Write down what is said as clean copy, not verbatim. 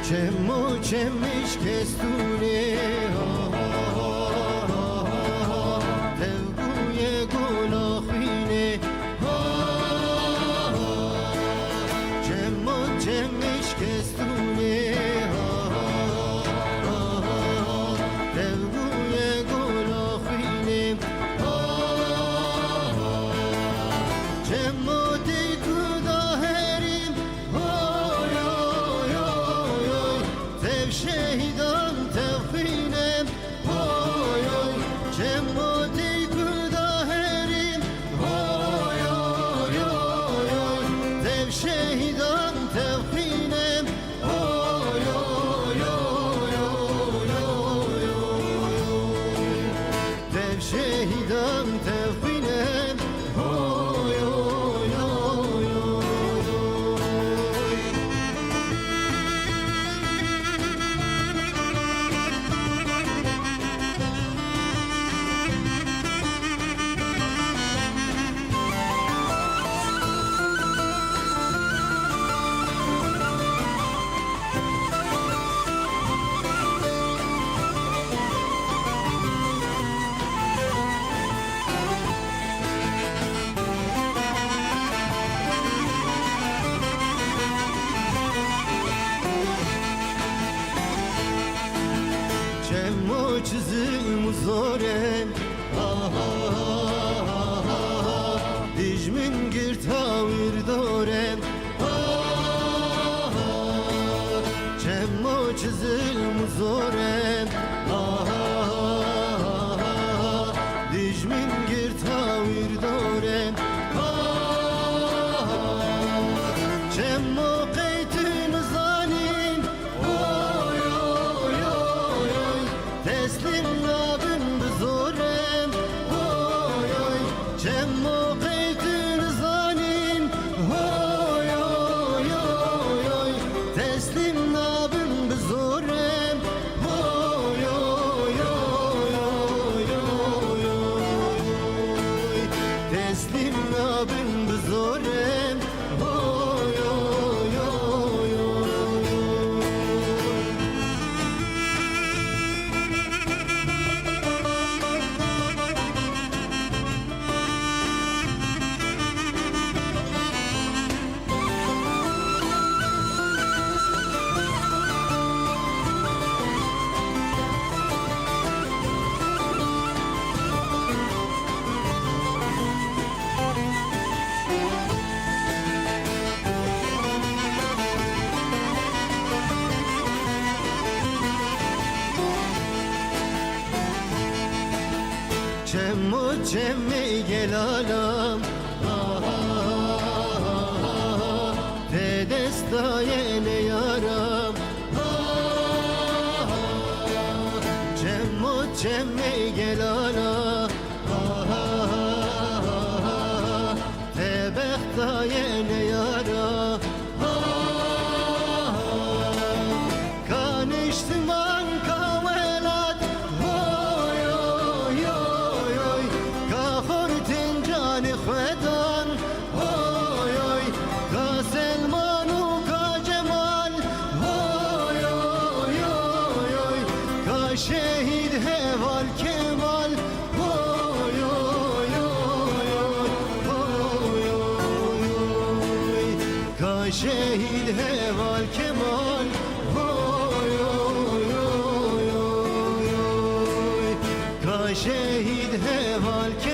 Çemmo çemmiş kestune tevguye gulakhine Çemmo çemmiş kestune tevguye gulakhine Çemmo teykuda herim şehidan tevhinem oy oy Cemmo teykuda herim oy oy oy oy Tev şehidan tevhinem oy oy oy oy oy Tev şehidan tevhinem oy oy oy oy Çemmo çizim zorem Dijmin gir tavir dorem Çemmo çizim zorem Dijmin gir tavir dorem Çemmo keytin zanin Teslim labın zorem oy oy Cemmo keytin zanin oy oy oy oy Teslim labın zorem oy oy oy oy oy oy Teslim labın zorem oy oy oy oy Çemmo çemme gel alam Te destaye ne yaram Çemmo çemme gel alam Te bektaye ne yaram Kan içtiman kavelat خدان oy oy ka Selman ka Cemal oy oy oy oy ka şehit Heval Kemal oy oy oy oy oy ka şehit Heval Kemal oy oy oy oy ka şehit Heval Kemal